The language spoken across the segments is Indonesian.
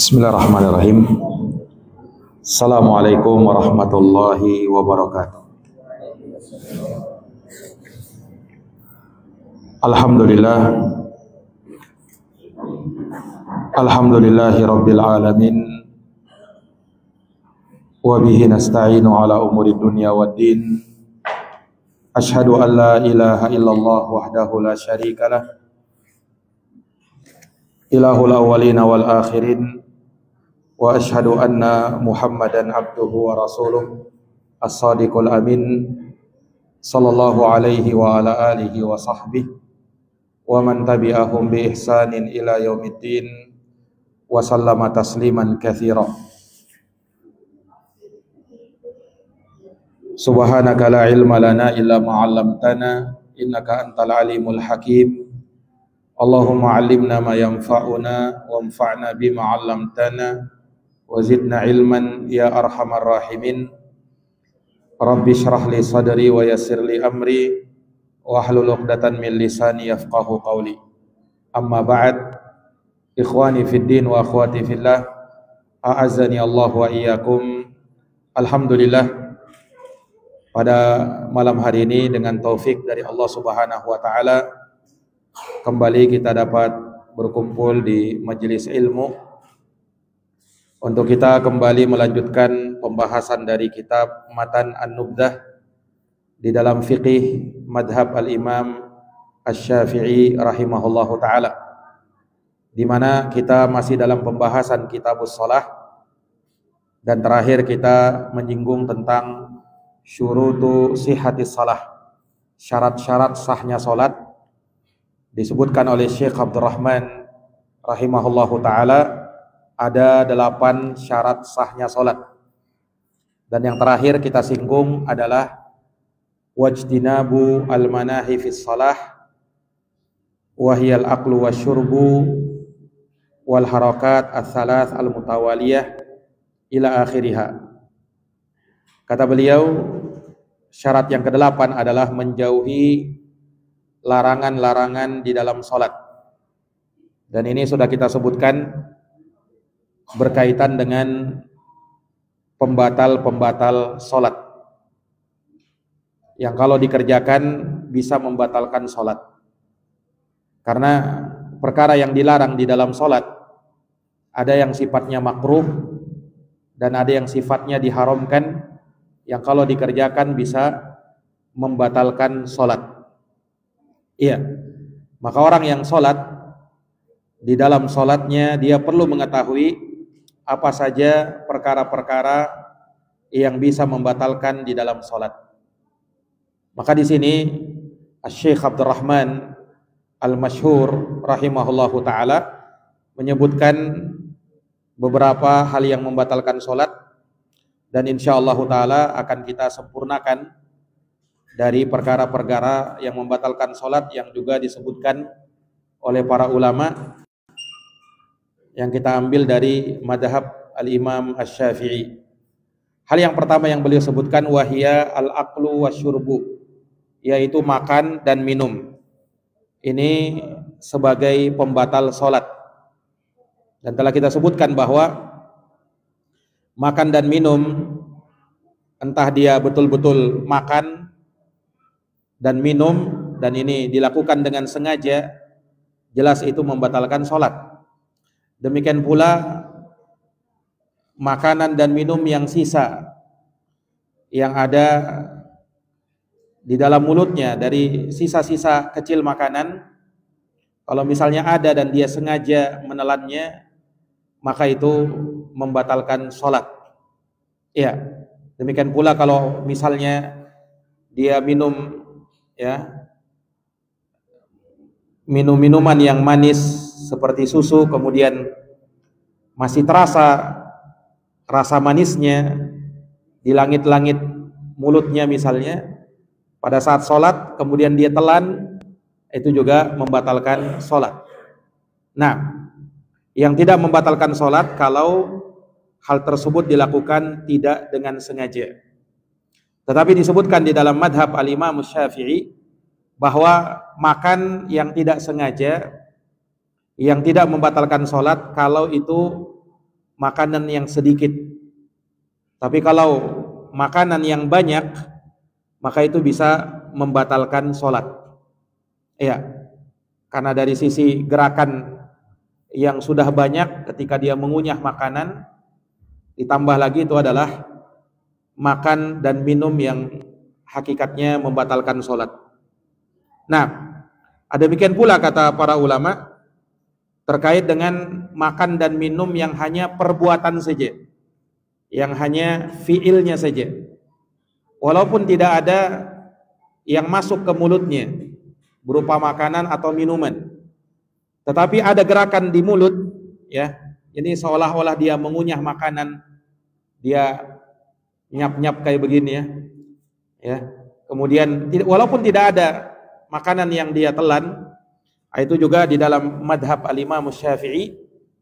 Bismillahirrahmanirrahim. Assalamualaikum warahmatullahi wabarakatuh. Alhamdulillahi rabbil alamin. Wa bihi nasta'inu ala umuri dunya waddin. Ashhadu an la ilaha illallah wahdahu la syarikalah. Ilahul awwalina wal akhirin. Wa ashhadu anna Muhammadan abduhu wa rasuluh as-sadiqul amin sallallahu alaihi wa ala alihi wa sahbihi wa man tabi'ahum bi ihsanin ila yaumiddin wa sallama tasliman katsira. Subhanaka la ilma lana illa ma 'allamtana innaka antal alimul hakim. Allahumma 'allimna ma yanfa'una wanfa'na bima 'allamtana wazidna ilman ya arhamar rahimin. Rabbi syrah li sadri wa yassir li amri wahlul 'uqdatan min lisani yafqahu qawli. Amma ba'd. Ikhwani fid din wa akhwati fillah, a'azzani Allah wa iyyakum. Alhamdulillah, pada malam hari ini dengan taufik dari Allah Subhanahu wa taala kembali kita dapat berkumpul di majelis ilmu untuk kita kembali melanjutkan pembahasan dari kitab Matan An-Nubdah di dalam fiqih madhab al-Imam Asy-Syafi'i rahimahullahu ta'ala, di mana kita masih dalam pembahasan kitabus shalah dan terakhir kita menyinggung tentang syurutu sihhatis shalah, syarat-syarat sahnya salat. Disebutkan oleh Syekh Abdurrahman rahimahullahu ta'ala ada 8 syarat sahnya salat. Dan yang terakhir kita singgung adalah wajtinabu al-manahi fis shalah wa hiyal aqlu wasyurbu wal harakat ats-tsalaats al-mutawaliyah ila akhiriha. Kata beliau, syarat yang ke-8 adalah menjauhi larangan-larangan di dalam salat. Dan ini sudah kita sebutkan berkaitan dengan pembatal-pembatal salat yang kalau dikerjakan bisa membatalkan salat. Karena perkara yang dilarang di dalam salat ada yang sifatnya makruh dan ada yang sifatnya diharamkan, yang kalau dikerjakan bisa membatalkan salat. Iya. Maka orang yang salat, di dalam salatnya dia perlu mengetahui apa saja perkara-perkara yang bisa membatalkan di dalam salat. Maka di sini Syekh Abdurrahman Al-Masyhur rahimahullahu taala menyebutkan beberapa hal yang membatalkan salat, dan insyaallah taala akan kita sempurnakan dari perkara-perkara yang membatalkan salat yang juga disebutkan oleh para ulama yang kita ambil dari madhab al-Imam Asy-Syafi'i. Hal yang pertama yang beliau sebutkan wahia al-aqlu wasyurbu, yaitu makan dan minum. Ini sebagai pembatal salat. Dan telah kita sebutkan bahwa makan dan minum, entah dia betul-betul makan dan minum dan ini dilakukan dengan sengaja, jelas itu membatalkan salat. Demikian pula makanan dan minum yang sisa yang ada di dalam mulutnya dari sisa-sisa kecil makanan, kalau misalnya ada dan dia sengaja menelannya, maka itu membatalkan salat. Ya, demikian pula kalau misalnya dia minum minuman yang manis seperti susu, kemudian masih terasa rasa manisnya di langit-langit mulutnya misalnya, pada saat sholat kemudian dia telan, itu juga membatalkan sholat. Nah, yang tidak membatalkan sholat kalau hal tersebut dilakukan tidak dengan sengaja. Tetapi disebutkan di dalam madhab al-Imam Syafi'i bahwa makan yang tidak sengaja, yang tidak membatalkan sholat kalau itu makanan yang sedikit. Tapi kalau makanan yang banyak, maka itu bisa membatalkan sholat. Iya, karena dari sisi gerakan yang sudah banyak ketika dia mengunyah makanan, ditambah lagi itu adalah makan dan minum yang hakikatnya membatalkan sholat. Nah, ada demikian pula kata para ulama terkait dengan makan dan minum yang hanya perbuatan saja, yang hanya fiilnya saja, walaupun tidak ada yang masuk ke mulutnya berupa makanan atau minuman, tetapi ada gerakan di mulut, ya, ini seolah-olah dia mengunyah makanan, dia nyap-nyap kayak begini ya. Kemudian walaupun tidak ada makanan yang dia telan, itu juga di dalam madhab al-Imam Syafi'i,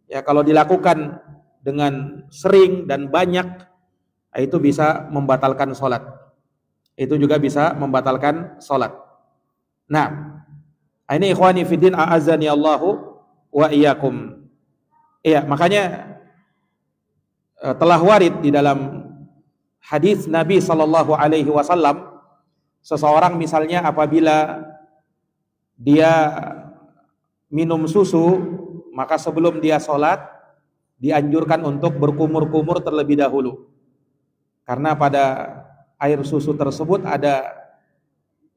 ya, kalau dilakukan dengan sering dan banyak, itu bisa membatalkan sholat. Itu juga bisa membatalkan sholat. Nah, ini ikhwani fiddin a'azani Allahu wa iyyakum. Iya, makanya telah warid di dalam hadis Nabi sallallahu alaihi wasallam, seseorang misalnya apabila dia minum susu, maka sebelum dia sholat dianjurkan untuk berkumur-kumur terlebih dahulu, karena pada air susu tersebut ada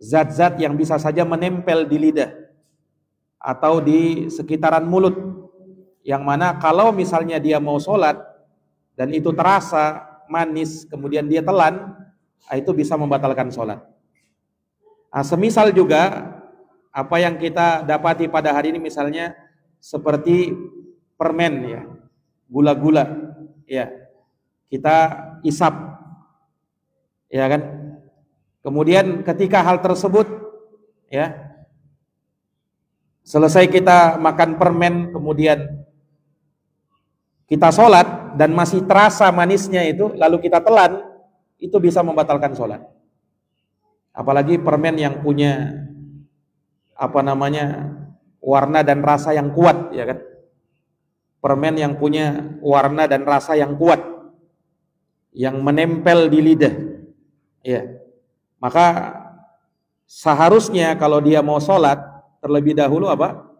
zat-zat yang bisa saja menempel di lidah atau di sekitaran mulut, yang mana kalau misalnya dia mau sholat dan itu terasa manis kemudian dia telan, itu bisa membatalkan sholat. Nah, semisal juga apa yang kita dapati pada hari ini misalnya seperti permen, ya, gula-gula, ya, kita isap, ya kan. Kemudian ketika hal tersebut, ya, selesai kita makan permen, kemudian kita sholat dan masih terasa manisnya itu, lalu kita telan, itu bisa membatalkan sholat. Apalagi permen yang punya warna dan rasa yang kuat, ya kan. Permen yang punya warna dan rasa yang kuat, yang menempel di lidah, ya, maka seharusnya kalau dia mau sholat terlebih dahulu apa?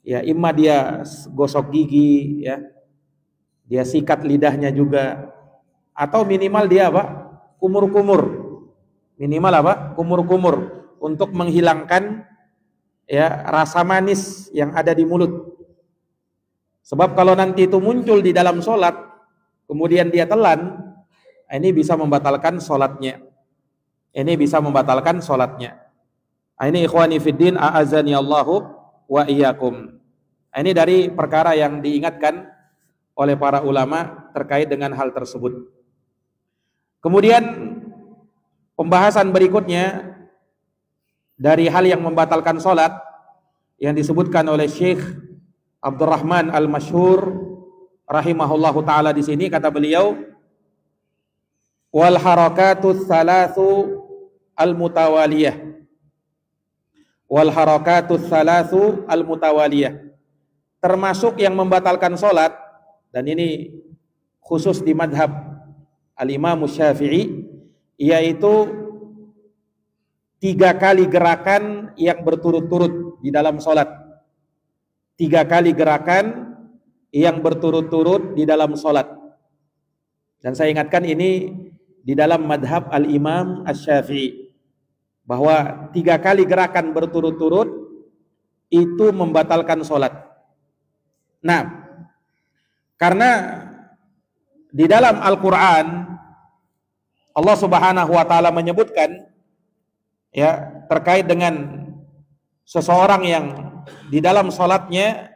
Ya, imma dia gosok gigi, ya, dia sikat lidahnya juga, atau minimal dia apa? Kumur-kumur. Minimal apa? Kumur-kumur untuk menghilangkan, ya, rasa manis yang ada di mulut. Sebab kalau nanti itu muncul di dalam sholat kemudian dia telan, ini bisa membatalkan sholatnya. Ini bisa membatalkan sholatnya. Ini ikhwani fiddin a'azani Allahu wa iyyakum. Ini dari perkara yang diingatkan oleh para ulama terkait dengan hal tersebut. Kemudian pembahasan berikutnya dari hal yang membatalkan sholat yang disebutkan oleh Syekh Abdurrahman Al-Masyhur rahimahullahu taala di sini, kata beliau, wal harakatu tsalatsu al-mutawaliyah. Wal harakatu tsalatsu al-mutawaliyah. Termasuk yang membatalkan sholat, dan ini khusus di madhab al-Imam Syafi'i, yaitu 3 kali gerakan yang berturut-turut di dalam sholat. 3 kali gerakan yang berturut-turut di dalam sholat. Dan saya ingatkan ini di dalam madhab al-Imam Asy-Syafi'i, bahwa 3 kali gerakan berturut-turut itu membatalkan sholat. Nah, karena di dalam Al-Quran Allah Subhanahu wa ta'ala menyebutkan, ya, terkait dengan seseorang yang di dalam sholatnya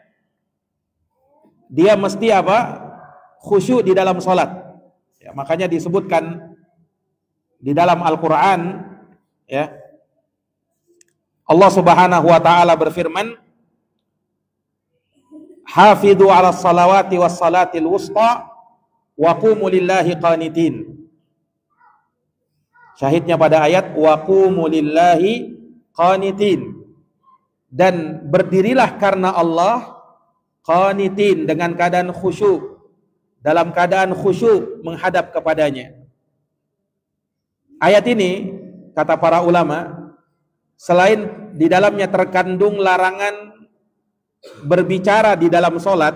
dia mesti apa? Khusyuk di dalam sholat. Ya, makanya disebutkan di dalam Al-Quran, ya, Allah Subhanahu wa taala berfirman, "Hafidhu 'alas salawati was salatil wusta wa qumu lillahi qanitin." Syahidnya pada ayat wa qumu lillahi qanitin. Dan berdirilah karena Allah qanitin, dengan keadaan khusyuk, dalam keadaan khusyuk menghadap kepadanya. Ayat ini kata para ulama, selain di dalamnya terkandung larangan berbicara di dalam sholat,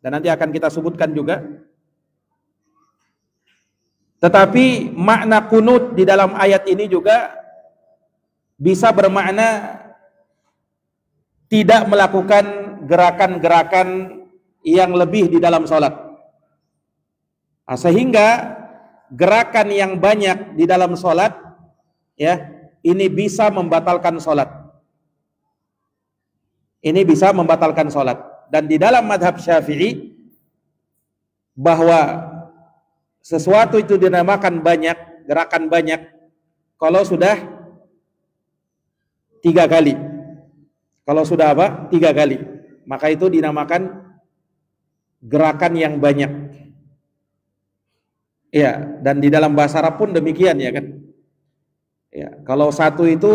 dan nanti akan kita sebutkan juga, tetapi makna kunut di dalam ayat ini juga bisa bermakna tidak melakukan gerakan-gerakan yang lebih di dalam sholat. Nah, sehingga gerakan yang banyak di dalam sholat, ya, ini bisa membatalkan sholat. Ini bisa membatalkan sholat. Dan di dalam madhab Syafi'i, bahwa sesuatu itu dinamakan banyak, gerakan banyak, kalau sudah 3 kali. Kalau sudah apa? 3 kali. Maka itu dinamakan gerakan yang banyak. Ya, dan di dalam bahasa Arab pun demikian, ya kan? Ya, kalau 1 itu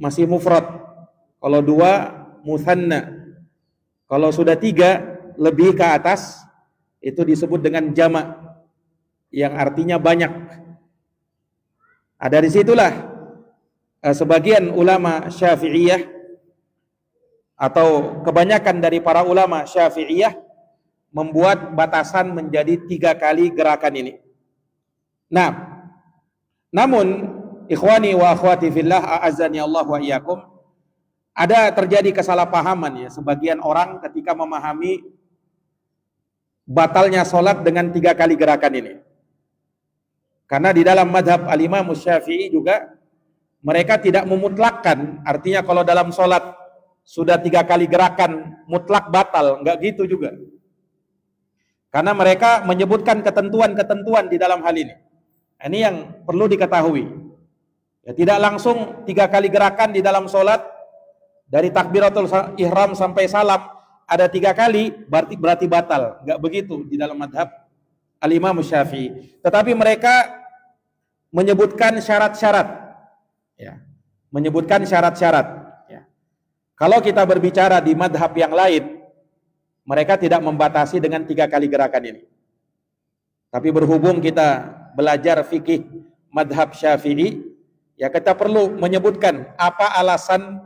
masih mufrad, kalau 2 mutsanna, kalau sudah 3 lebih ke atas itu disebut dengan jamak, yang artinya banyak. Dari situlah sebagian ulama Syafi'iyah atau kebanyakan dari para ulama Syafi'iyah membuat batasan menjadi 3 kali gerakan ini. Nah, namun ikhwani wa akhwati fillah, a'azzani Allah wa iyyakum, ada terjadi kesalahpahaman, ya, sebagian orang ketika memahami batalnya sholat dengan 3 kali gerakan ini. Karena di dalam madhab al-Imam Syafi'i juga mereka tidak memutlakkan, artinya kalau dalam sholat sudah 3 kali gerakan mutlak batal, enggak gitu juga. Karena mereka menyebutkan ketentuan-ketentuan di dalam hal ini. Ini yang perlu diketahui. Ya, tidak langsung 3 kali gerakan di dalam sholat, dari takbiratul ihram sampai salam ada 3 kali berarti batal. Enggak begitu di dalam madhab al-Imam Syafi'i. Tetapi mereka menyebutkan syarat-syarat. Ya, menyebutkan syarat-syarat. Kalau kita berbicara di madhab yang lain, mereka tidak membatasi dengan 3 kali gerakan ini. Tapi berhubung kita belajar fikih madhab Syafi'i, ya kita perlu menyebutkan apa alasan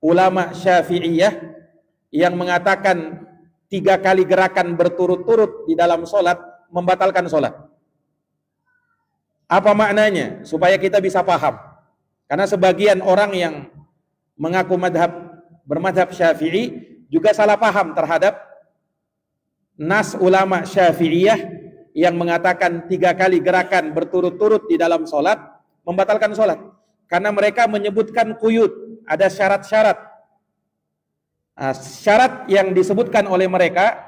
ulama Syafi'iyah yang mengatakan 3 kali gerakan berturut-turut di dalam sholat membatalkan sholat. Apa maknanya? Supaya kita bisa paham. Karena sebagian orang yang mengaku bermadhab Syafi'i juga salah paham terhadap nas ulama Syafi'iyah yang mengatakan 3 kali gerakan berturut-turut di dalam sholat membatalkan sholat. Karena mereka menyebutkan quyud, ada syarat-syarat. Nah, syarat yang disebutkan oleh mereka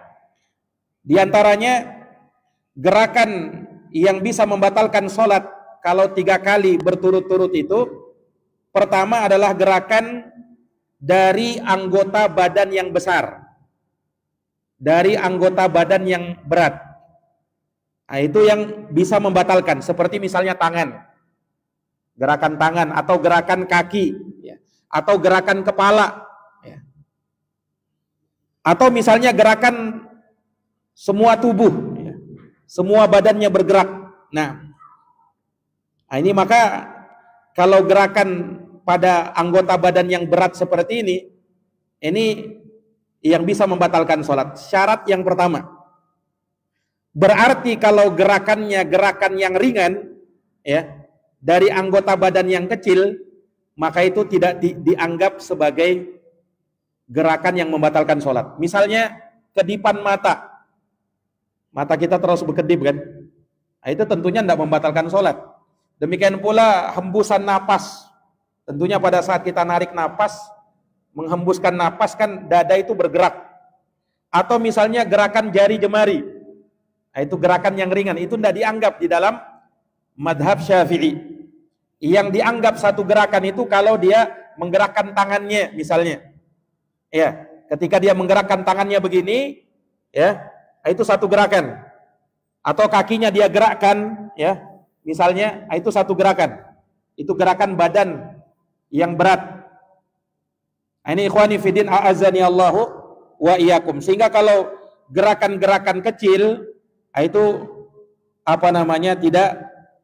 diantaranya gerakan yang bisa membatalkan sholat kalau 3 kali berturut-turut itu, pertama adalah gerakan dari anggota badan yang besar, dari anggota badan yang berat. Nah, itu yang bisa membatalkan, seperti misalnya tangan, gerakan tangan, atau gerakan kaki, ya, atau gerakan kepala, ya, atau misalnya gerakan semua tubuh, ya, semua badannya bergerak. Nah, ini maka kalau gerakan pada anggota badan yang berat seperti ini yang bisa membatalkan sholat. Syarat yang pertama. Berarti kalau gerakannya gerakan yang ringan, ya, dari anggota badan yang kecil, maka itu tidak dianggap sebagai gerakan yang membatalkan sholat. Misalnya kedipan mata, mata kita terus berkedip kan, nah, itu tentunya tidak membatalkan sholat. Demikian pula hembusan napas. Tentunya pada saat kita narik napas, menghembuskan napas kan dada itu bergerak. Atau misalnya gerakan jari jemari. Nah, itu gerakan yang ringan, itu tidak dianggap di dalam madhab Syafi'i. Yang dianggap satu gerakan itu kalau dia menggerakkan tangannya misalnya. Ya, ketika dia menggerakkan tangannya begini, ya, itu satu gerakan. Atau kakinya dia gerakkan, ya, misalnya, itu satu gerakan. Itu gerakan badan yang berat. Nah, ini ikhwani fiddin a'azzani Allahu wa iyyakum. Sehingga kalau gerakan-gerakan kecil, itu tidak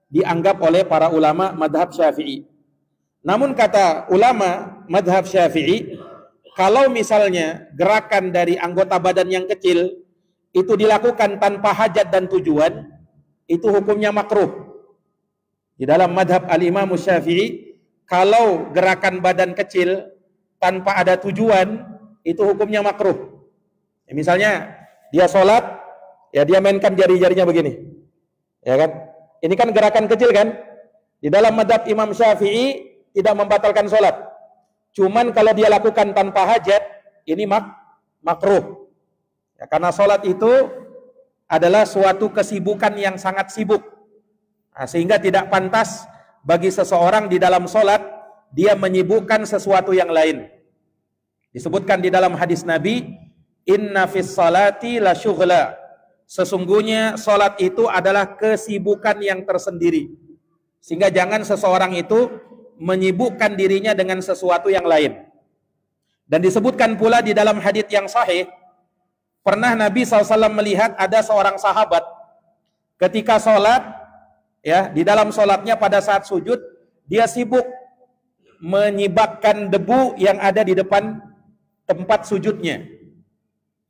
dianggap oleh para ulama madhab Syafi'i. Namun kata ulama madhab Syafi'i, kalau misalnya gerakan dari anggota badan yang kecil itu dilakukan tanpa hajat dan tujuan, itu hukumnya makruh. Di dalam madhab al-Imam Syafi'i, kalau gerakan badan kecil tanpa ada tujuan, itu hukumnya makruh. Ya, misalnya dia sholat, ya dia mainkan jari-jarinya begini, ya kan? Ini kan gerakan kecil kan? Di dalam madhab Imam Syafi'i tidak membatalkan sholat. Cuman kalau dia lakukan tanpa hajat, ini makruh. Ya, karena sholat itu adalah suatu kesibukan yang sangat sibuk. Nah, sehingga tidak pantas bagi seseorang di dalam sholat dia menyibukkan sesuatu yang lain. Disebutkan di dalam hadis Nabi, inna fis salati la syughla. Sesungguhnya sholat itu adalah kesibukan yang tersendiri. Sehingga jangan seseorang itu menyibukkan dirinya dengan sesuatu yang lain. Dan disebutkan pula di dalam hadis yang sahih, pernah Nabi SAW melihat ada seorang sahabat ketika sholat, ya, di dalam sholatnya pada saat sujud, dia sibuk menyibakkan debu yang ada di depan tempat sujudnya.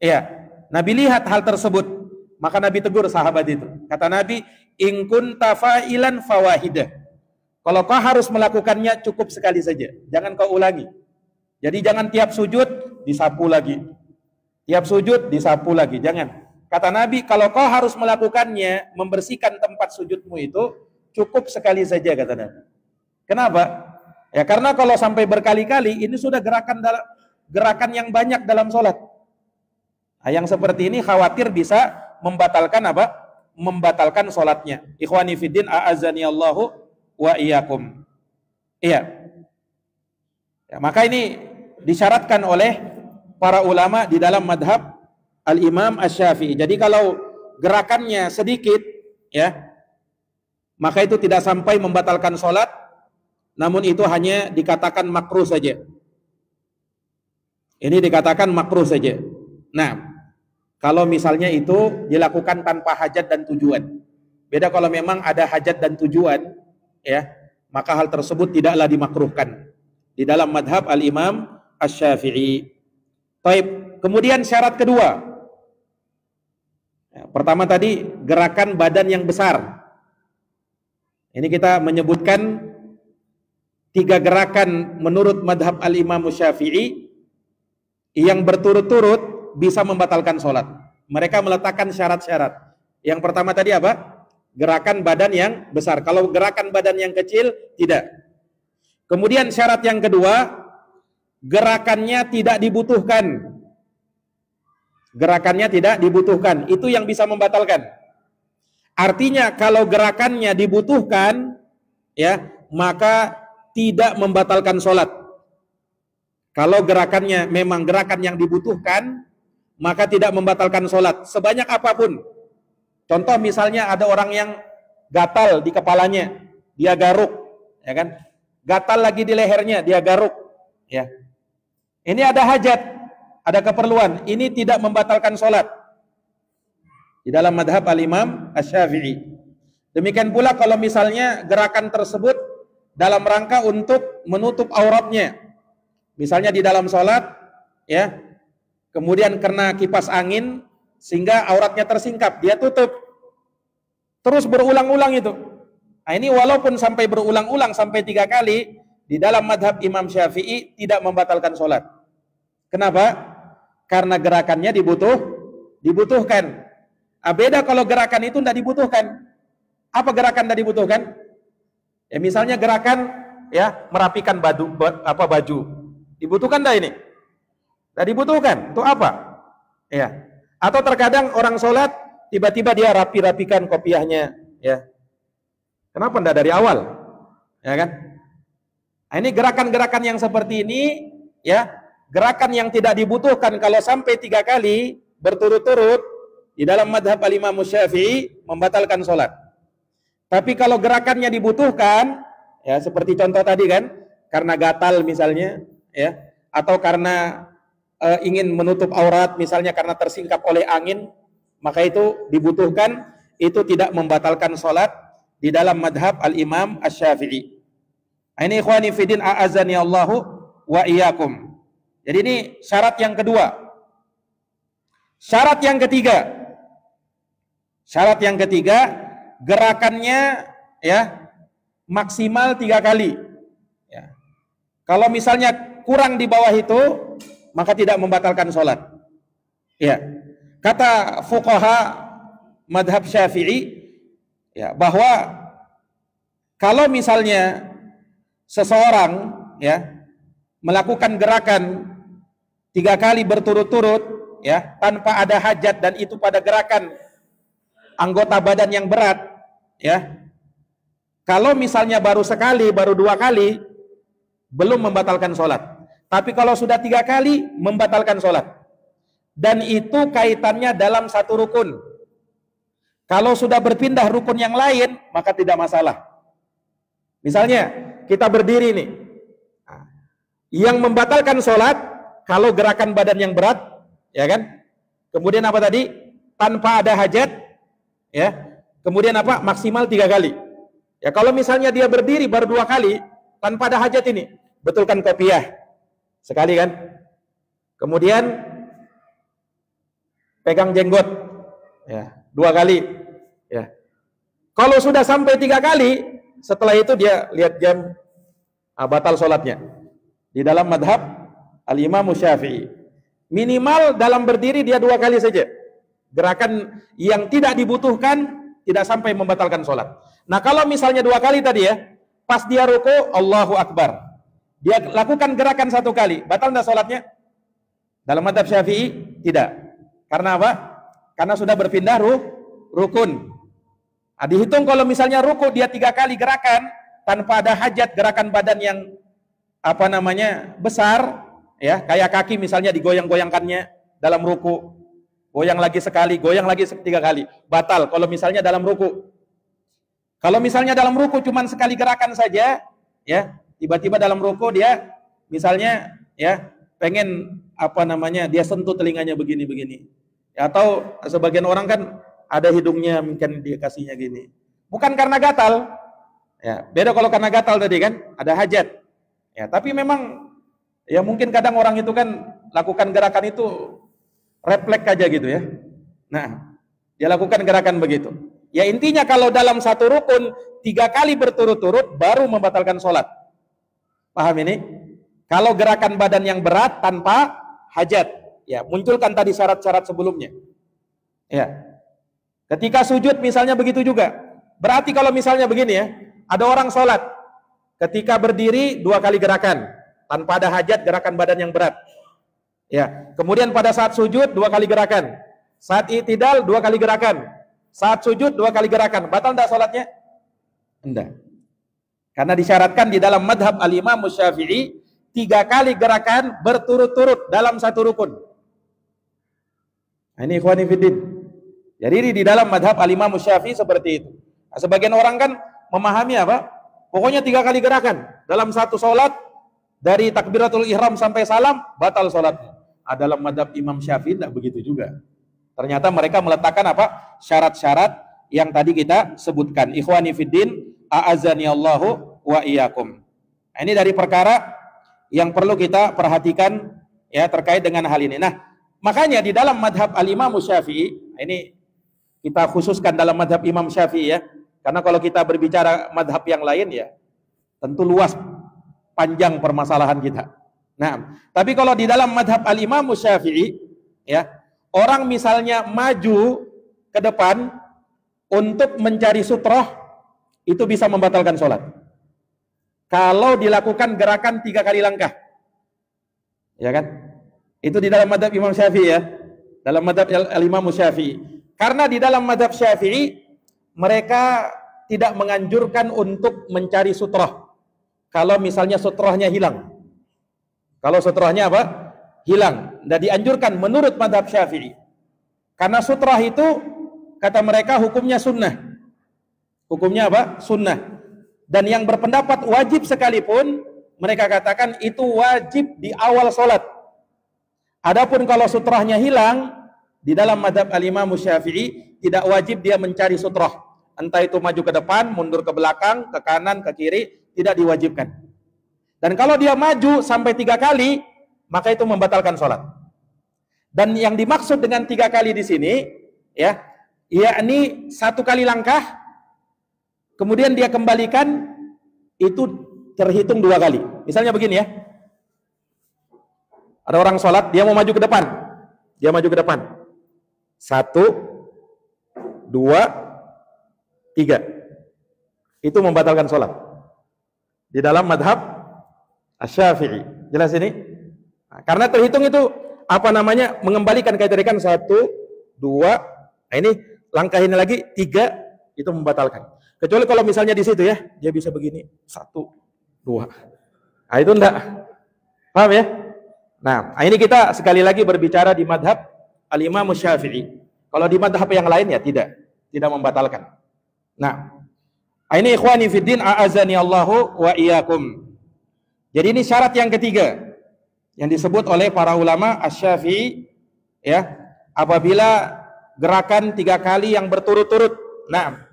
Ya, Nabi lihat hal tersebut. Maka Nabi tegur sahabat itu. Kata Nabi, in kunta fa'ilan fawahidah. Kalau kau harus melakukannya cukup sekali saja, jangan kau ulangi. Jadi jangan tiap sujud disapu lagi. Tiap sujud disapu lagi, jangan. Kata Nabi, kalau kau harus melakukannya, membersihkan tempat sujudmu itu cukup sekali saja, kata Nabi. Kenapa? Ya karena kalau sampai berkali-kali ini sudah gerakan yang banyak dalam sholat. Nah, yang seperti ini khawatir bisa membatalkan apa? Membatalkan sholatnya. Ikhwani fiddin a'azzani Allahu wa iyyakum. Iya. Ya, maka ini disyaratkan oleh para ulama di dalam madhab al-Imam Asy-Syafi'i. Jadi kalau gerakannya sedikit, ya, maka itu tidak sampai membatalkan sholat, namun itu hanya dikatakan makruh saja. Ini dikatakan makruh saja. Nah, kalau misalnya itu dilakukan tanpa hajat dan tujuan. Beda kalau memang ada hajat dan tujuan, ya, maka hal tersebut tidaklah dimakruhkan di dalam madhab al-Imam Asy-Syafi'i. Baik, kemudian syarat kedua. Ya, pertama tadi gerakan badan yang besar. Ini kita menyebutkan 3 gerakan menurut madhab al-Imam Syafi'i yang berturut-turut bisa membatalkan sholat. Mereka meletakkan syarat-syarat. Yang pertama tadi apa? Gerakan badan yang besar. Kalau gerakan badan yang kecil, tidak. Kemudian syarat yang kedua, gerakannya tidak dibutuhkan. Gerakannya tidak dibutuhkan. Itu yang bisa membatalkan. Artinya kalau gerakannya dibutuhkan, ya, maka tidak membatalkan sholat. Kalau gerakannya memang gerakan yang dibutuhkan, maka tidak membatalkan sholat sebanyak apapun. Contoh misalnya ada orang yang gatal di kepalanya, dia garuk, ya kan? Gatal lagi di lehernya, dia garuk, ya. Ini ada hajat, ada keperluan, ini tidak membatalkan sholat di dalam madhab al-Imam Asy-Syafi'i. Demikian pula kalau misalnya gerakan tersebut dalam rangka untuk menutup auratnya, misalnya di dalam sholat, ya, kemudian kena kipas angin sehingga auratnya tersingkap, dia tutup. Terus berulang-ulang itu. Nah, ini walaupun sampai berulang-ulang sampai 3 kali, di dalam madhab Imam Syafi'i tidak membatalkan sholat. Kenapa? Karena gerakannya dibutuhkan. Nah, beda kalau gerakan itu tidak dibutuhkan. Apa gerakan tidak dibutuhkan? Ya misalnya gerakan, ya, merapikan baju. Dibutuhkan dah ini? Tidak dibutuhkan. Untuk apa? Ya. Atau terkadang orang sholat tiba-tiba dia rapi-rapikan kopiahnya, ya. Kenapa enggak dari awal? Ya kan? Nah, ini gerakan-gerakan yang seperti ini, ya, gerakan yang tidak dibutuhkan kalau sampai 3 kali berturut-turut di dalam madhab al-Imam Syafi'i membatalkan sholat. Tapi kalau gerakannya dibutuhkan, ya seperti contoh tadi kan, karena gatal misalnya, ya, atau karena ingin menutup aurat misalnya karena tersingkap oleh angin, maka itu dibutuhkan, itu tidak membatalkan sholat di dalam madhab al-Imam Asy-Syafi'i. Ini ikhwani fiddin a'azani Allahu wa iyyakum. Jadi ini syarat yang kedua. Syarat yang ketiga. Syarat yang ketiga, gerakannya ya maksimal 3 kali. Ya. Kalau misalnya kurang di bawah itu, maka tidak membatalkan sholat. Ya, kata fuqaha madhab Syafi'i, ya, bahwa kalau misalnya seseorang ya melakukan gerakan 3 kali berturut-turut, ya, tanpa ada hajat, dan itu pada gerakan anggota badan yang berat, ya, kalau misalnya baru sekali, baru 2 kali, belum membatalkan sholat. Tapi kalau sudah 3 kali, membatalkan sholat. Dan itu kaitannya dalam satu rukun. Kalau sudah berpindah rukun yang lain, maka tidak masalah. Misalnya, kita berdiri nih. Yang membatalkan sholat, kalau gerakan badan yang berat, ya kan? Kemudian apa tadi? Tanpa ada hajat, ya. Kemudian apa? Maksimal 3 kali. Ya, kalau misalnya dia berdiri baru 2 kali, tanpa ada hajat ini, betulkan kopiah. Sekali kan? Kemudian pegang jenggot, ya, 2 kali, ya. Kalau sudah sampai 3 kali, setelah itu dia lihat jam, batal sholatnya. Di dalam madhab al-Imam Syafi'i, minimal dalam berdiri dia 2 kali saja. Gerakan yang tidak dibutuhkan tidak sampai membatalkan sholat. Nah, kalau misalnya 2 kali tadi ya, pas dia ruku, Allahu Akbar, dia lakukan gerakan 1 kali, batal enggak sholatnya? Dalam madhab Syafi'i tidak. Karena apa? Karena sudah berpindah rukun. Nah, dihitung kalau misalnya ruku dia 3 kali gerakan tanpa ada hajat, gerakan badan yang apa namanya besar, ya, kayak kaki misalnya digoyang-goyangkannya dalam ruku, goyang lagi sekali, goyang lagi 3 kali, batal kalau misalnya dalam ruku. Kalau misalnya dalam ruku cuman sekali gerakan saja, ya, tiba-tiba dalam ruku dia misalnya, ya, pengen apa namanya, dia sentuh telinganya begini-begini, ya, atau sebagian orang kan ada hidungnya mungkin dia kasihnya gini, bukan karena gatal, ya, beda kalau karena gatal tadi kan ada hajat, ya, tapi memang ya mungkin kadang orang itu kan lakukan gerakan itu refleks aja gitu ya. Nah, dia lakukan gerakan begitu. Ya, intinya kalau dalam satu rukun 3 kali berturut-turut baru membatalkan sholat. Paham ini? Kalau gerakan badan yang berat tanpa hajat, ya, munculkan tadi syarat-syarat sebelumnya. Ya. Ketika sujud misalnya begitu juga. Berarti kalau misalnya begini ya, ada orang sholat, ketika berdiri 2 kali gerakan, tanpa ada hajat, gerakan badan yang berat. Ya. Kemudian pada saat sujud 2 kali gerakan, saat i'tidal 2 kali gerakan, saat sujud 2 kali gerakan, batal enggak sholatnya? Enggak. Karena disyaratkan di dalam madhab al-Imam Syafi'i 3 kali gerakan berturut-turut dalam satu rukun. Nah, ini ikhwani fiddin. Jadi di dalam madhab al-Imam Syafi'i seperti itu. Nah, sebagian orang kan memahami apa? Pokoknya 3 kali gerakan dalam satu sholat, dari takbiratul ihram sampai salam, batal sholatnya. Nah, dalam madhab Imam Syafi'i tidak begitu juga. Ternyata mereka meletakkan apa? Syarat-syarat yang tadi kita sebutkan. Ikhwani fiddin, a'azani Allahu wa iyyakum. Nah, ini dari perkara yang perlu kita perhatikan ya terkait dengan hal ini. Nah, makanya di dalam madhab al-Imam Syafi'i, ini kita khususkan dalam madhab Imam Syafi'i ya. Karena kalau kita berbicara madhab yang lain ya, tentu luas, panjang permasalahan kita. Nah, tapi kalau di dalam madhab al-Imam Syafi'i ya, orang misalnya maju ke depan untuk mencari sutroh, itu bisa membatalkan sholat. Kalau dilakukan gerakan 3 kali langkah, ya kan? Itu di dalam madhab Imam Syafi'i ya. Dalam madhab al-Imam Syafi'i. Karena di dalam madhab Syafi'i mereka tidak menganjurkan untuk mencari sutroh. Kalau misalnya sutrohnya hilang. Kalau sutrohnya apa? Hilang. Dan dianjurkan menurut madhab Syafi'i. Karena sutroh itu kata mereka hukumnya sunnah. Hukumnya apa? Sunnah. Dan yang berpendapat wajib sekalipun mereka katakan itu wajib di awal sholat. Adapun kalau sutrohnya hilang, di dalam madhab al-Imam Syafi'i tidak wajib dia mencari sutroh. Entah itu maju ke depan, mundur ke belakang, ke kanan, ke kiri, tidak diwajibkan. Dan kalau dia maju sampai 3 kali, maka itu membatalkan sholat. Dan yang dimaksud dengan 3 kali di sini, ya, yakni 1 kali langkah, kemudian dia kembalikan, itu terhitung 2 kali. Misalnya begini ya. Ada orang sholat, dia mau maju ke depan. Dia maju ke depan. 1, 2, 3. Itu membatalkan sholat. Di dalam madhab Asy-Syafi'i. Jelas ini? Nah, karena terhitung itu, apa namanya, mengembalikan kayak tadi kan 1, 2, nah ini langkahin lagi, 3, itu membatalkan. Kecuali kalau misalnya di situ ya, dia bisa begini, 1, 2. Nah itu enggak. Paham ya? Nah, ini kita sekali lagi berbicara di madhab al-Imam Syafi'i. Kalau di madhab yang lain ya tidak membatalkan. Nah, ini ikhwani fiddin, a'azani Allahu wa iyyakum. Jadi ini syarat yang ketiga yang disebut oleh para ulama Asy-Syafi'i, ya, apabila gerakan 3 kali yang berturut-turut. Nah,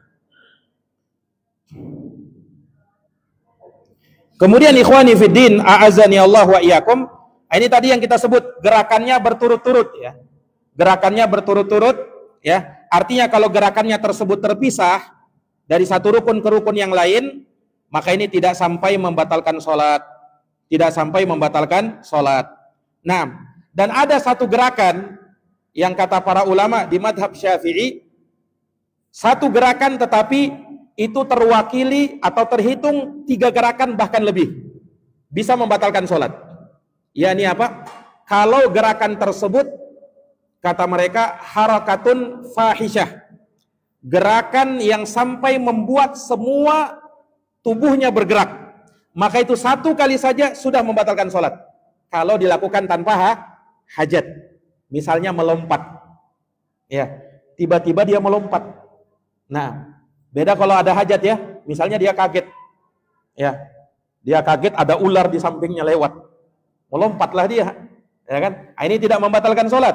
kemudian ikhwani fiddin, a'azani Allahu wa iyyakum. Ini tadi yang kita sebut gerakannya berturut-turut ya. Gerakannya berturut-turut ya. Artinya kalau gerakannya tersebut terpisah dari satu rukun ke rukun yang lain, maka ini tidak sampai membatalkan sholat. Tidak sampai membatalkan sholat. Nah, dan ada satu gerakan yang kata para ulama di madhab Syafi'i, satu gerakan tetapi itu terwakili atau terhitung 3 gerakan bahkan lebih. Bisa membatalkan sholat. Yakni apa? Kalau gerakan tersebut kata mereka harakatun fahisyah, gerakan yang sampai membuat semua tubuhnya bergerak, maka itu 1 kali saja sudah membatalkan sholat. Kalau dilakukan tanpa hajat, misalnya melompat, ya, tiba-tiba dia melompat. Nah, beda kalau ada hajat ya, misalnya dia kaget, ya, dia kaget ada ular di sampingnya lewat. Melompatlah dia, ya kan? Ini tidak membatalkan sholat,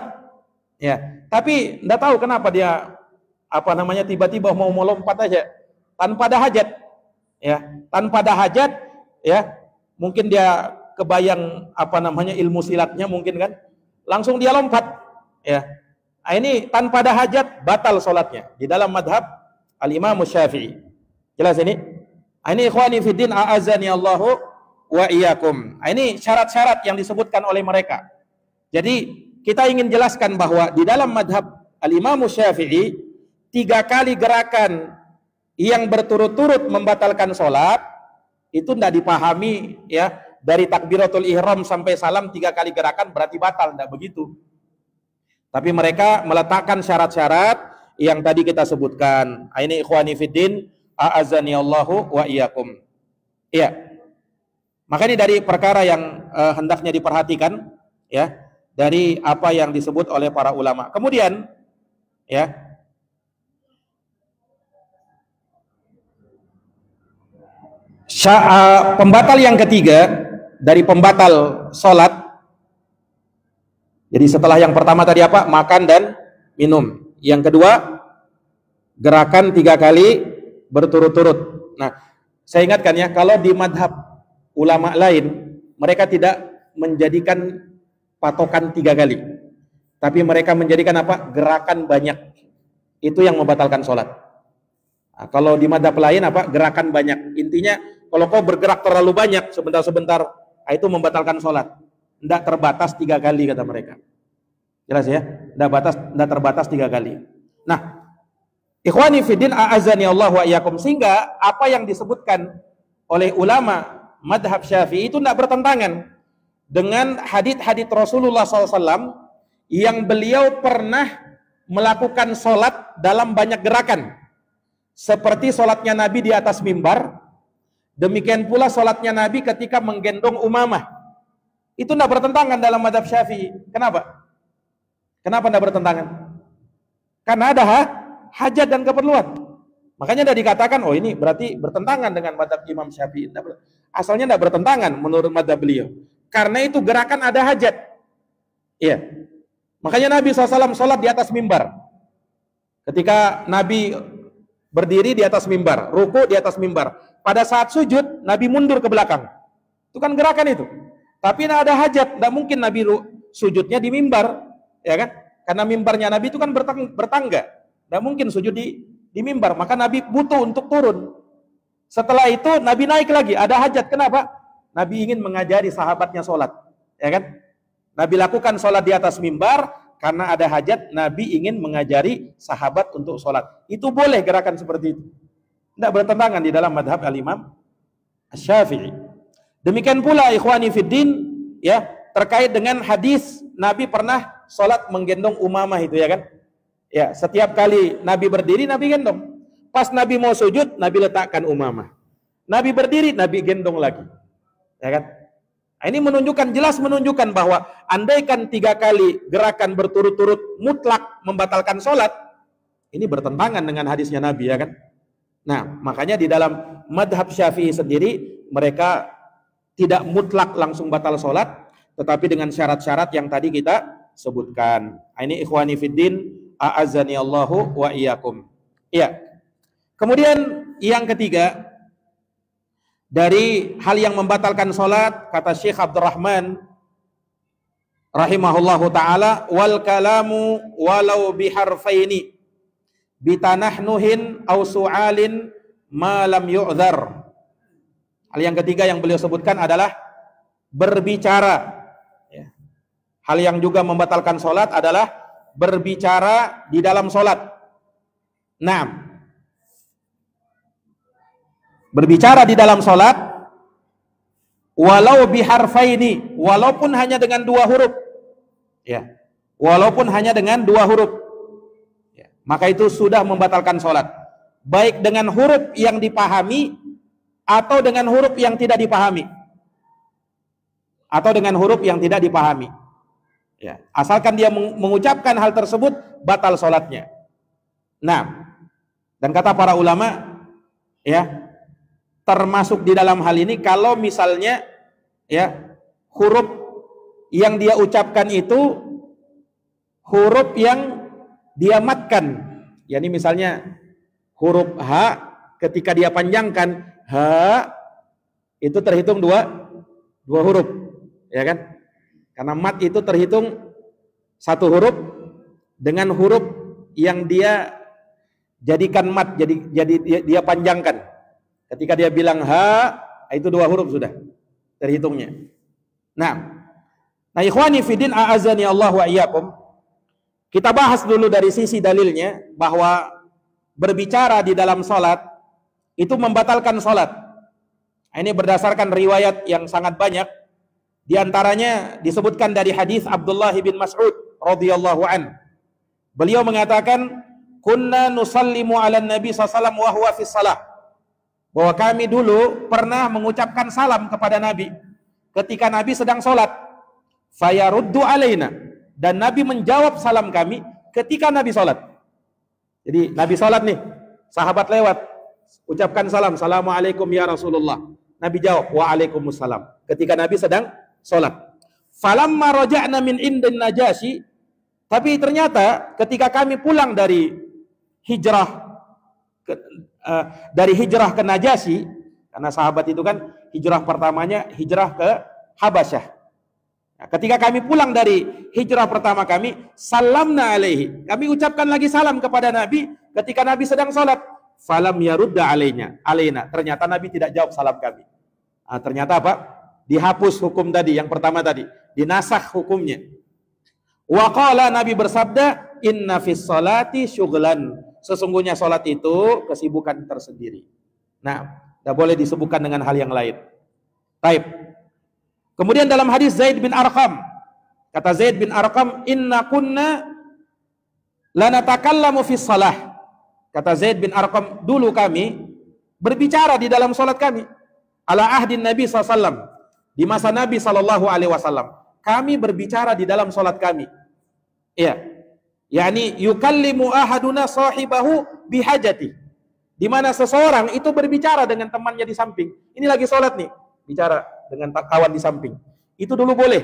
ya. Tapi tidak tahu kenapa dia, apa namanya, tiba-tiba mau melompat aja, tanpa ada hajat, ya, tanpa ada hajat, ya. Mungkin dia kebayang apa namanya ilmu silatnya mungkin kan, langsung dia lompat, ya. Ini tanpa ada hajat batal sholatnya di dalam madhab al-Imam Syafi'i. Jelas ini? Ini ikhwani fiddin, a'azani Allahu wa iyyakum. Ini syarat-syarat yang disebutkan oleh mereka. Jadi kita ingin jelaskan bahwa di dalam madhab al-Imam Syafi'i 3 kali gerakan yang berturut-turut membatalkan sholat itu tidak dipahami ya dari takbiratul ihram sampai salam 3 kali gerakan berarti batal, tidak begitu. Tapi mereka meletakkan syarat-syarat yang tadi kita sebutkan. Ini ikhwani fiddin, a'azani Allahu wa iyyakum. Iya. Maka ini dari perkara yang hendaknya diperhatikan ya, dari apa yang disebut oleh para ulama. Kemudian ya, pembatal yang ketiga dari pembatal sholat. Jadi setelah yang pertama tadi apa? Makan dan minum. Yang kedua, gerakan 3 kali berturut-turut. Nah, saya ingatkan ya, kalau di madhab ulama lain, mereka tidak menjadikan patokan 3 kali. Tapi mereka menjadikan apa? Gerakan banyak. Itu yang membatalkan sholat. Nah, kalau di madhab lain apa? Gerakan banyak. Intinya, kalau kau bergerak terlalu banyak, sebentar-sebentar, itu membatalkan sholat. Tidak terbatas 3 kali, kata mereka. Jelas ya? Tidak terbatas 3 kali. Nah, ikhwani fiddin, a'azani Allah wa iyyakum. Sehingga, apa yang disebutkan oleh ulama madhab Syafi'i itu tidak bertentangan dengan hadits-hadits Rasulullah SAW yang beliau pernah melakukan sholat dalam banyak gerakan. Seperti sholatnya Nabi di atas mimbar, demikian pula sholatnya Nabi ketika menggendong Umamah. Itu tidak bertentangan dalam mazhab Syafi'i. Kenapa? Kenapa tidak bertentangan? Karena ada hajat dan keperluan. Makanya tidak dikatakan, oh ini berarti bertentangan dengan mazhab Imam Syafi'i. Asalnya tidak bertentangan menurut mazhab beliau. Karena itu gerakan ada hajat. Iya. Makanya Nabi SAW sholat di atas mimbar. Ketika Nabi berdiri di atas mimbar, ruku di atas mimbar. Pada saat sujud, Nabi mundur ke belakang. Itu kan gerakan itu. Tapi ada hajat, tidak mungkin Nabi sujudnya di mimbar, ya kan? Karena mimbarnya Nabi itu kan bertangga, tidak mungkin sujud di mimbar. Maka Nabi butuh untuk turun. Setelah itu Nabi naik lagi, ada hajat. Kenapa? Nabi ingin mengajari sahabatnya sholat, ya kan? Nabi lakukan sholat di atas mimbar karena ada hajat. Nabi ingin mengajari sahabat untuk sholat. Itu boleh gerakan seperti itu. Tidak bertentangan di dalam madhab al-Imam Asy-Syafi'i. Demikian pula ikhwani fiddin, ya, terkait dengan hadis Nabi pernah sholat menggendong Umamah itu, ya kan? Ya, setiap kali Nabi berdiri, Nabi gendong. Pas Nabi mau sujud, Nabi letakkan Umamah. Nabi berdiri, Nabi gendong lagi. Ya kan? Nah, ini menunjukkan, jelas menunjukkan bahwa andaikan 3 kali gerakan berturut-turut mutlak membatalkan sholat, ini bertentangan dengan hadisnya Nabi, ya kan? Nah, makanya di dalam madhab Syafi'i sendiri, mereka tidak mutlak langsung batal sholat, tetapi dengan syarat-syarat yang tadi kita sebutkan. Ini ikhwani fiddin, a'azzani Allahu wa iyyakum. Iya. Kemudian yang ketiga, dari hal yang membatalkan sholat, kata Syekh Abdurrahman rahimahullahu ta'ala, wal kalamu walau biharfaini bitanahnuhin au su'alin ma lam yu'dzar. Hal yang ketiga yang beliau sebutkan adalah berbicara. Hal yang juga membatalkan sholat adalah berbicara di dalam sholat. Nah, berbicara di dalam sholat, walau biharfaini, walaupun hanya dengan 2 huruf, ya, walaupun hanya dengan 2 huruf, ya, maka itu sudah membatalkan sholat. Baik dengan huruf yang dipahami atau dengan huruf yang tidak dipahami, atau dengan huruf yang tidak dipahami. Ya, asalkan dia mengucapkan hal tersebut, batal sholatnya. Nah, dan kata para ulama, ya, termasuk di dalam hal ini kalau misalnya, ya, huruf yang dia ucapkan itu huruf yang dia matkan. Ya, ini misalnya huruf H ketika dia panjangkan, H itu terhitung dua huruf, ya kan? Karena mat itu terhitung 1 huruf dengan huruf yang dia jadikan mat, jadi dia panjangkan. Ketika dia bilang H, itu 2 huruf sudah terhitungnya. Nah ikhwani fiddin, a'azani Allah wa iyyakum. Kita bahas dulu dari sisi dalilnya bahwa berbicara di dalam salat itu membatalkan sholat. Ini berdasarkan riwayat yang sangat banyak. Di antaranya disebutkan dari hadis Abdullah bin Mas'ud radhiyallahu an. Beliau mengatakan, kunna nusallimu ala nabi sallallahu wa huwa fi shalah. Bahwa kami dulu pernah mengucapkan salam kepada Nabi ketika Nabi sedang sholat. Fayaruddu alaina, dan Nabi menjawab salam kami ketika Nabi sholat. Jadi Nabi sholat nih, sahabat lewat, ucapkan salam, assalamualaikum ya Rasulullah. Nabi jawab, waalaikumsalam, ketika Nabi sedang sholat. Falamma raja'na min indin Najasyi, tapi ternyata ketika kami pulang dari hijrah ke Najasyi, karena sahabat itu kan hijrah pertamanya hijrah ke Habasyah. Nah, ketika kami pulang dari hijrah pertama kami, salamna alaihi, kami ucapkan lagi salam kepada Nabi ketika Nabi sedang sholat. Falam yarudda alaina, ternyata Nabi tidak jawab salam kami. Nah, ternyata apa? Dihapus hukum tadi, yang pertama tadi, dinasakh hukumnya. Wa qala, Nabi bersabda, inna fis salati syughlan, sesungguhnya salat itu kesibukan tersendiri. Nah, tidak boleh disebutkan dengan hal yang lain. Baik. Kemudian dalam hadis Zaid bin Arqam, Kata Zaid bin Arqam, inna kunna lanatakallamu fis salah. Kata Zaid bin Arqam, dulu kami berbicara di dalam salat kami. Ala ahdin Nabi SAW, di masa Nabi SAW, kami berbicara di dalam salat kami. Iya. Yani yukallimu ahaduna sahibahu bihajati. Di mana seseorang itu berbicara dengan temannya di samping. Ini lagi salat nih, bicara dengan kawan di samping. Itu dulu boleh.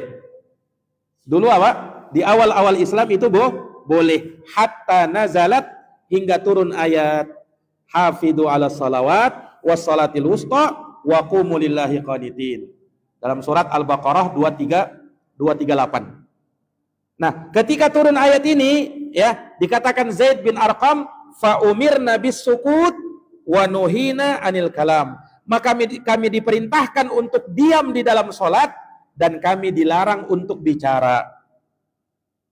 Dulu apa? Di awal-awal Islam itu boleh. Hatta nazalat, hingga turun ayat hafidhu ala salawat was salatil wusta wa qumu lillahi qanitin. Dalam surat Al-Baqarah 238. Nah, ketika turun ayat ini ya, dikatakan Zaid bin Arqam, fa umirna bis sukut wa nuhina anil kalam. Maka kami diperintahkan untuk diam di dalam salat dan kami dilarang untuk bicara.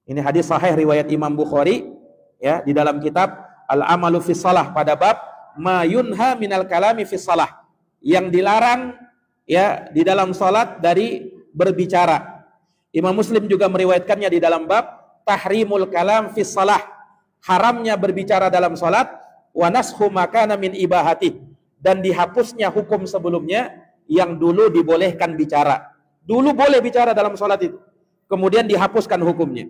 Ini hadis sahih riwayat Imam Bukhari ya, di dalam kitab Al-Amalu fis Shalah pada bab ma yunha minal kalami fis shalah, yang dilarang ya di dalam salat dari berbicara. Imam Muslim juga meriwayatkannya di dalam bab tahrimul kalam fis shalah, haramnya berbicara dalam salat, wa nashu makana min ibahati, dan dihapusnya hukum sebelumnya yang dulu dibolehkan bicara. Dulu boleh bicara dalam salat itu, kemudian dihapuskan hukumnya.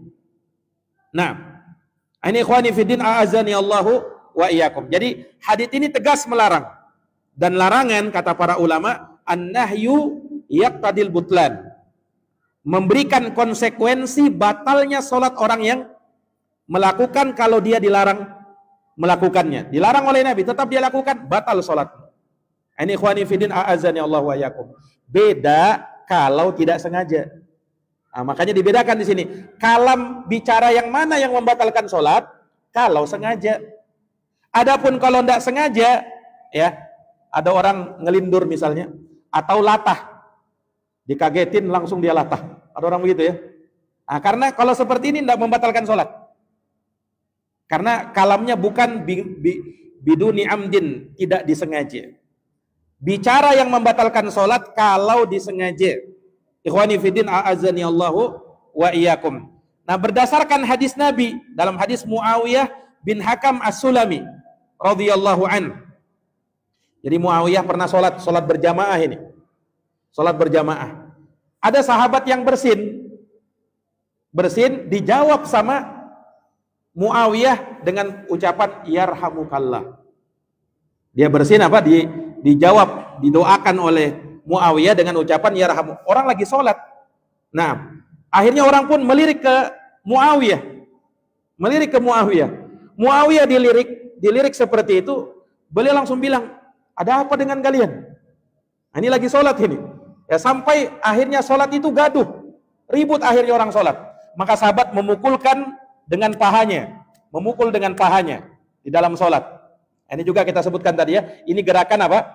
Nah, ini ikhwani fiddin a'azani Allahu wa iyyakum. Jadi hadits ini tegas melarang, dan larangan kata para ulama an-nahyu yaqtadil butlan, memberikan konsekuensi batalnya salat orang yang melakukan kalau dia dilarang melakukannya. Dilarang oleh Nabi, tetap dia lakukan, batal salat. Ini ikhwani fiddin a'azani Allahu wa iyyakum. Beda kalau tidak sengaja. Nah, makanya dibedakan di sini. Kalam bicara yang mana yang membatalkan sholat? Kalau sengaja. Adapun kalau tidak sengaja, ya, ada orang ngelindur misalnya, atau latah, dikagetin langsung dia latah. Ada orang begitu ya. Nah, karena kalau seperti ini tidak membatalkan sholat. Karena kalamnya bukan biduni amdin, tidak disengaja. Bicara yang membatalkan sholat kalau disengaja. Ikhwani fiddin a'azani Allahu wa iyyakum. Nah, berdasarkan hadis Nabi dalam hadis Muawiyah bin Hakam As-Sulami radhiyallahu an. Jadi Muawiyah pernah sholat berjamaah ini. Sholat berjamaah. Ada sahabat yang bersin dijawab sama Muawiyah dengan ucapan yarhamukallah. Dia bersin apa? Dijawab, didoakan oleh Muawiyah dengan ucapan yarhamu. Orang lagi sholat. Nah, akhirnya orang pun melirik ke Muawiyah. Muawiyah dilirik seperti itu. Beliau langsung bilang, ada apa dengan kalian? Nah, ini lagi sholat ini. Ya, sampai akhirnya sholat itu gaduh. Ribut akhirnya orang sholat. Maka sahabat memukulkan dengan pahanya. Memukul dengan pahanya di dalam sholat. Ini juga kita sebutkan tadi ya. Ini gerakan apa?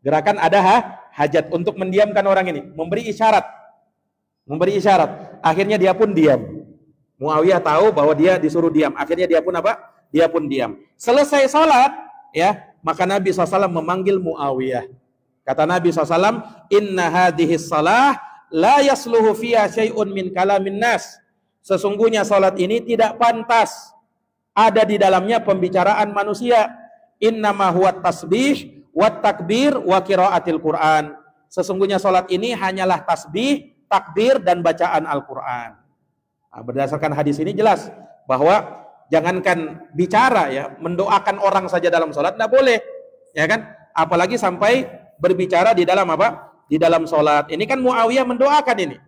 Gerakan ada hajat untuk mendiamkan orang ini, memberi isyarat. Akhirnya dia pun diam. Muawiyah tahu bahwa dia disuruh diam. Akhirnya dia pun apa? Dia pun diam. Selesai sholat, ya, maka Nabi SAW memanggil Muawiyah. Kata Nabi SAW, inna hadhihi salah la yasluhu fiha syai'un min kalamin nas. Sesungguhnya sholat ini tidak pantas ada di dalamnya pembicaraan manusia. Innama huwa tasbih wat takbir wa qiraatil Quran. Sesungguhnya salat ini hanyalah tasbih, takbir dan bacaan Al-Qur'an. Nah, berdasarkan hadis ini jelas bahwa jangankan bicara ya, mendoakan orang saja dalam salat enggak boleh. Ya kan? Apalagi sampai berbicara di dalam apa? Di dalam salat. Ini kan Muawiyah mendoakan ini.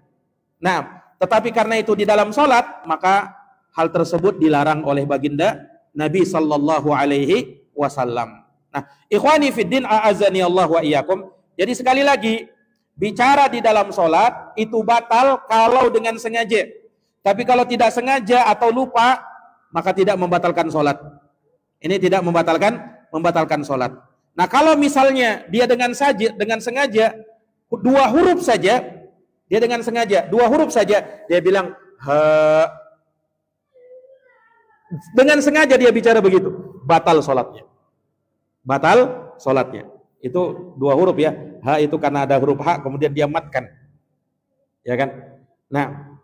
Nah, tetapi karena itu di dalam salat, maka hal tersebut dilarang oleh baginda Nabi sallallahu alaihi wasallam. Nah, ikhwani fiddin a'azani Allah wa iyyakum. Jadi sekali lagi, bicara di dalam sholat itu batal kalau dengan sengaja. Tapi kalau tidak sengaja atau lupa, maka tidak membatalkan sholat. Ini tidak membatalkan sholat. Nah, kalau misalnya dia dengan sengaja dua huruf saja, dia bilang dengan sengaja dia bicara begitu, batal sholatnya. Itu dua huruf ya. Ha itu karena ada huruf ha, kemudian dia matkan. Ya kan? Nah,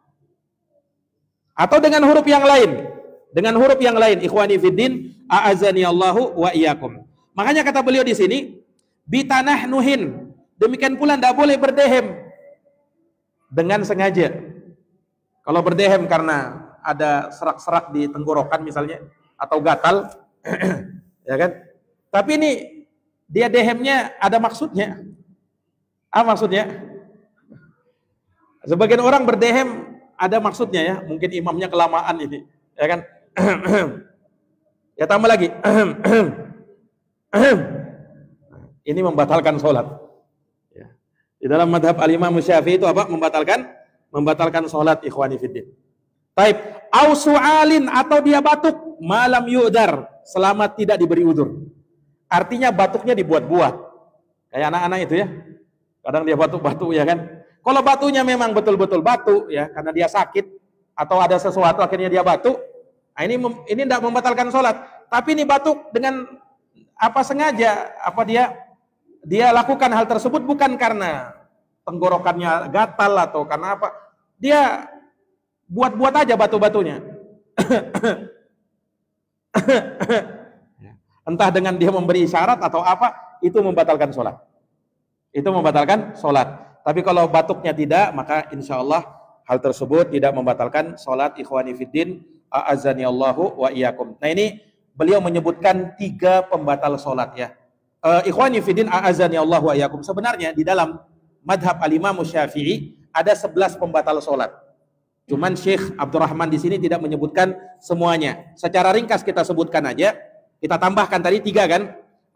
Atau dengan huruf yang lain. Dengan huruf yang lain. Ikhwani fiddin, a'azani Allahu wa iyyakum. Makanya kata beliau di sini, bitanahnuhin. Demikian pula tidak boleh berdehem dengan sengaja. Kalau berdehem karena ada serak-serak di tenggorokan misalnya, atau gatal, ya kan? Tapi ini dia dehemnya ada maksudnya. Apa maksudnya? Sebagian orang berdehem ada maksudnya ya, mungkin imamnya kelamaan ini, ya kan? Ya tambah lagi. Ini membatalkan sholat. Ya. Di dalam madhab al-Imam Syafi'i itu apa? Membatalkan sholat, ikhwani fiddin. Taib, au su'alin, atau dia batuk malam yu'dar, selama tidak diberi udur. Artinya batuknya dibuat-buat. Kayak anak-anak itu ya. Kadang dia batuk-batuk ya kan. Kalau batunya memang betul-betul batuk ya, karena dia sakit atau ada sesuatu akhirnya dia batuk. Nah, ini tidak membatalkan sholat. Tapi ini batuk dengan apa sengaja, apa dia lakukan hal tersebut bukan karena tenggorokannya gatal atau karena apa. Dia buat-buat aja batu-batunya. Entah dengan dia memberi isyarat atau apa, itu membatalkan sholat. Itu membatalkan sholat. Tapi kalau batuknya tidak, maka insya Allah hal tersebut tidak membatalkan sholat, ikhwani fiddin, a'azani Allahu wa iyyakum. Nah ini beliau menyebutkan 3 pembatal sholat ya. Ikhwani fiddin, a'azani Allahu wa iyyakum. Sebenarnya di dalam madhab al-Imam Syafi'i ada 11 pembatal sholat. Cuman Syekh Abdurrahman di sini tidak menyebutkan semuanya. Secara ringkas kita sebutkan aja. Kita tambahkan tadi 3 kan.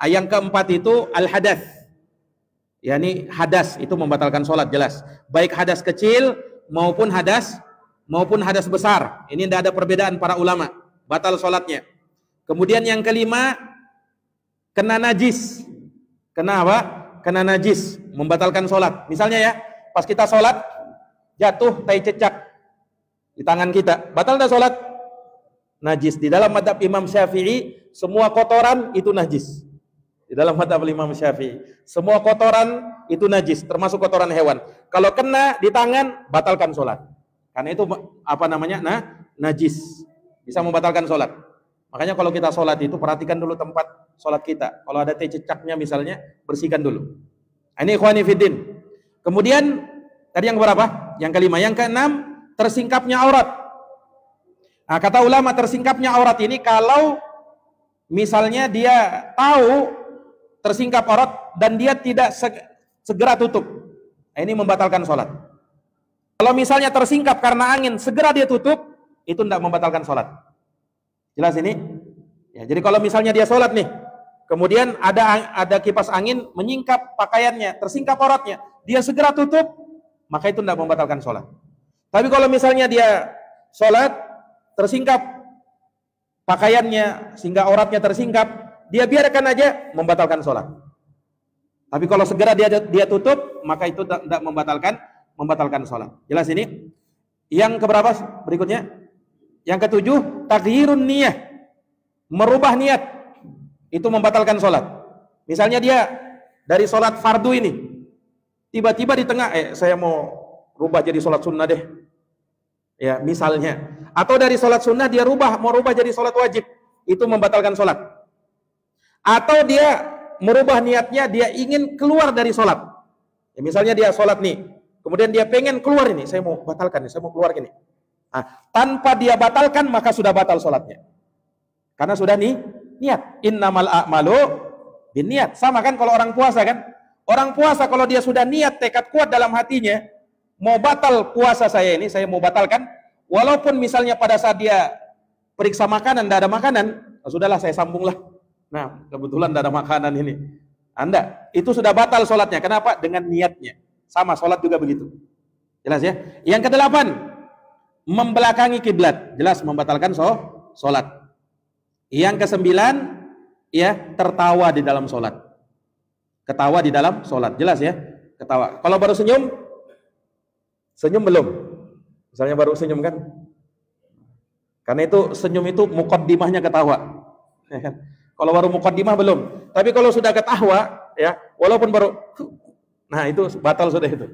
Yang keempat itu al-hadath. Yani hadas itu membatalkan sholat jelas. Baik hadas kecil maupun hadas besar. Ini tidak ada perbedaan para ulama. Batal sholatnya. Kemudian yang kelima, kena najis. Kena apa? Kena najis. Membatalkan sholat. Misalnya ya, pas kita sholat, jatuh tai cecak di tangan kita. Batal tidak sholat? Najis. Di dalam madhab Imam Syafi'i, semua kotoran itu najis. Di dalam madhab Imam Syafi'i, semua kotoran itu najis, termasuk kotoran hewan. Kalau kena di tangan, batalkan sholat. Karena itu apa namanya? Najis. Bisa membatalkan sholat. Makanya kalau kita sholat itu, perhatikan dulu tempat sholat kita. Kalau ada teh cecaknya misalnya, bersihkan dulu. Ini ikhwani fiddin. Kemudian, tadi yang berapa? Yang kelima. Yang keenam, tersingkapnya aurat. Nah, kata ulama tersingkapnya aurat ini kalau misalnya dia tahu tersingkap aurat dan dia tidak segera tutup. Nah, ini membatalkan sholat. Kalau misalnya tersingkap karena angin, segera dia tutup, itu tidak membatalkan sholat. Jelas ini? Ya, jadi kalau misalnya dia sholat nih, kemudian ada kipas angin menyingkap pakaiannya, tersingkap auratnya, dia segera tutup, maka itu tidak membatalkan sholat. Tapi kalau misalnya dia sholat, tersingkap pakaiannya, sehingga auratnya tersingkap, dia biarkan aja, membatalkan sholat. Tapi kalau segera dia tutup, maka itu tidak membatalkan sholat. Jelas ini? Yang keberapa berikutnya? Yang ketujuh, taghyirun niyah. Merubah niat. Itu membatalkan sholat. Misalnya dia dari sholat fardu ini, tiba-tiba di tengah, saya mau rubah jadi sholat sunnah deh. Ya, misalnya. Atau dari sholat sunnah dia mau rubah jadi sholat wajib. Itu membatalkan sholat. Atau dia merubah niatnya, dia ingin keluar dari sholat. Ya, misalnya dia sholat nih, kemudian dia pengen keluar ini, saya mau batalkan nih, saya mau keluar gini. Nah, tanpa dia batalkan, maka sudah batal sholatnya. Karena sudah niat. Innamal a'malu binniat. Sama kan kalau orang puasa kan? Orang puasa kalau dia sudah niat, tekad kuat dalam hatinya, mau batal puasa saya ini, saya mau batalkan, walaupun misalnya pada saat dia periksa makanan, tidak ada makanan, sudahlah saya sambunglah. Nah, kebetulan tidak ada makanan ini. Anda, itu sudah batal sholatnya. Kenapa? Dengan niatnya. Sama, sholat juga begitu. Jelas ya? Yang ke-8, membelakangi kiblat. Jelas, membatalkan sholat. Yang ke-9, ya, tertawa di dalam sholat. Ketawa di dalam sholat. Jelas ya? Ketawa. Kalau baru senyum belum. Misalnya baru senyum kan? Karena itu senyum itu muqaddimahnya ketawa. Ya kan? Kalau baru muqaddimah belum. Tapi kalau sudah ketawa, ya, walaupun baru, nah itu batal sudah itu.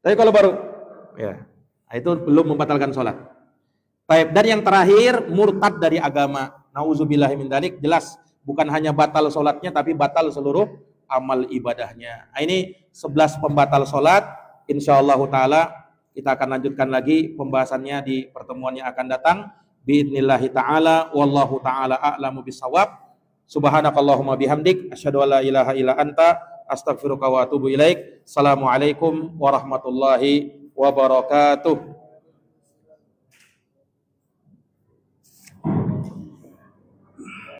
Tapi kalau baru, ya, itu belum membatalkan sholat. Taib. Dan yang terakhir, murtad dari agama. Nauzubillahi min dzalik, jelas bukan hanya batal sholatnya tapi batal seluruh amal ibadahnya. Nah, ini 11 pembatal sholat. Insyaallah taala kita akan lanjutkan lagi pembahasannya di pertemuan yang akan datang. Biidnillahi ta'ala, wallahu ta'ala a'lamu bisawab. Subhanakallahumma bihamdik, asyhadu an la ilaha illa anta, astaghfiruka wa atubu ilaik. Assalamualaikum warahmatullahi wabarakatuh.